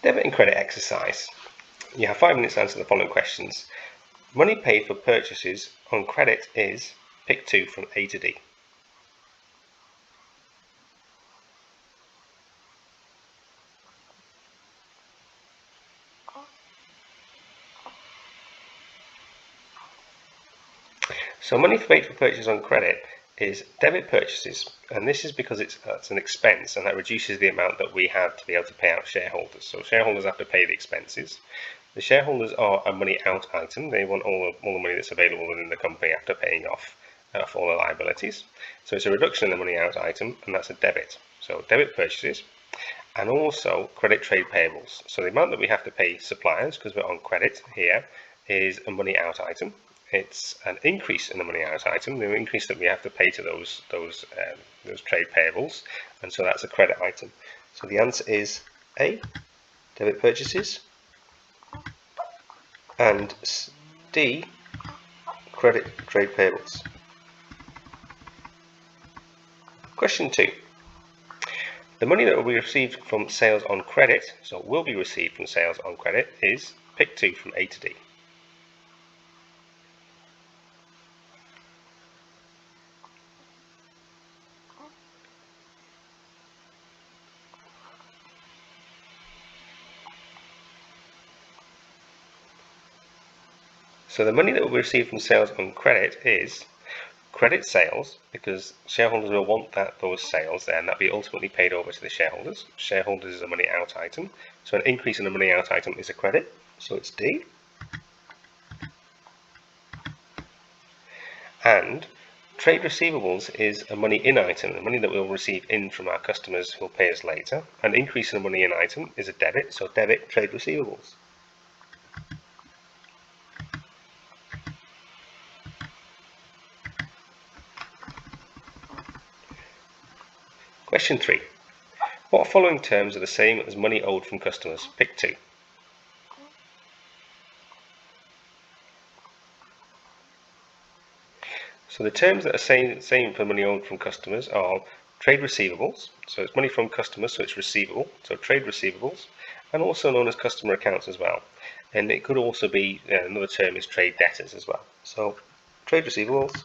Debit and credit exercise. You have 5 minutes to answer the following questions. Money paid for purchases on credit is, pick 2 from A to D. So money paid for purchases on credit is debit purchases, and this is because it's an expense, and that reduces the amount that we have to be able to pay out shareholders. So shareholders have to pay the expenses. The shareholders are a money out item. They want all the money that's available within the company after paying off all the liabilities. So it's a reduction in the money out item, and that's a debit. So debit purchases, and also credit trade payables. So the amount that we have to pay suppliers, because we're on credit here, is a money out item. It's an increase in the money out item, the increase that we have to pay to those trade payables, and so that's a credit item. So the answer is A, debit purchases, and D, credit trade payables. Question 2. The money that will be received from sales on credit, so will be received from sales on credit, is, pick 2 from A to D. So the money that will be received from sales on credit is credit sales, because shareholders will want those sales there, and that be ultimately paid over to the shareholders. Shareholders is a money out item, so an increase in the money out item is a credit, so it's D. And trade receivables is a money in item, the money that we'll receive in from our customers who will pay us later. An increase in the money in item is a debit, so debit trade receivables. Question 3. What following terms are the same as money owed from customers? Pick 2. So the terms that are same for money owed from customers are trade receivables, so it's money from customers, so it's receivable, so trade receivables, and also known as customer accounts as well. And it could also be, another term is trade debtors as well. So trade receivables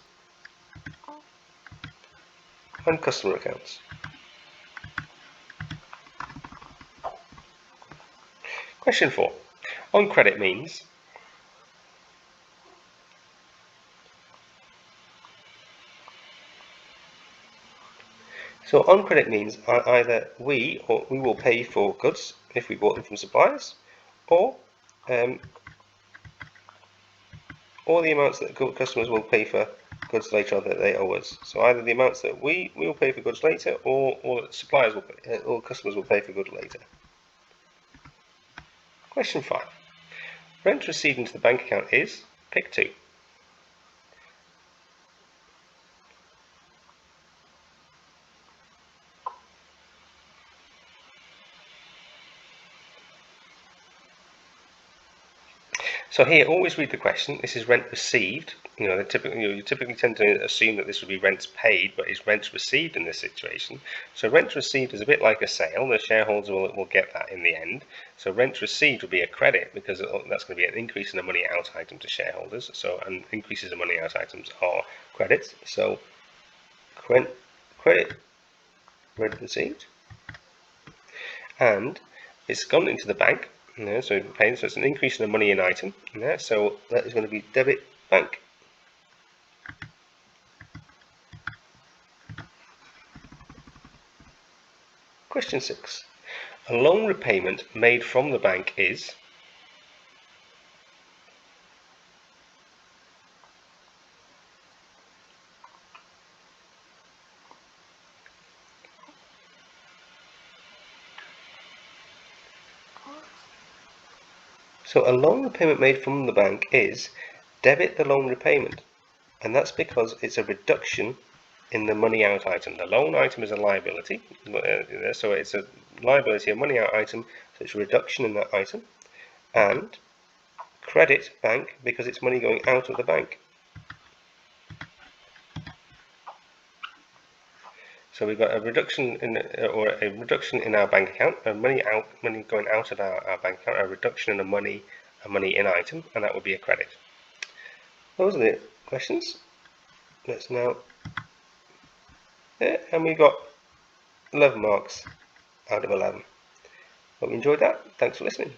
and customer accounts. Question 4. On credit means on credit means either we will pay for goods if we bought them from suppliers, or the amounts that customers will pay for goods later on that they owe us. So either the amounts that we will pay for goods later, or suppliers will pay, or customers will pay for goods later. Question 5. Rent received into the bank account is, pick 2. So here, always read the question. This is rent received. You typically tend to assume that this would be rents paid, but it's rents received in this situation. So rent received is a bit like a sale. The shareholders will get that in the end. So rent received would be a credit, because that's going to be an increase in the money out item to shareholders. So, and increases in money out items are credits. So credit rent received, and it's gone into the bank. So it's an increase in the money in item. So that is going to be debit bank. Question 6. A loan repayment made from the bank is, so a loan repayment made from the bank is debit the loan repayment, and that's because it's a reduction in the money out item. The loan item is a liability, so it's a liability, a money out item, so it's a reduction in that item. And credit bank, because it's money going out of the bank. So we've got a reduction in our bank account, money going out of our bank account, a reduction in a money in item, and that will be a credit. Those are the questions. Let's now, and we got 11 marks out of 11. Hope you enjoyed that. Thanks for listening.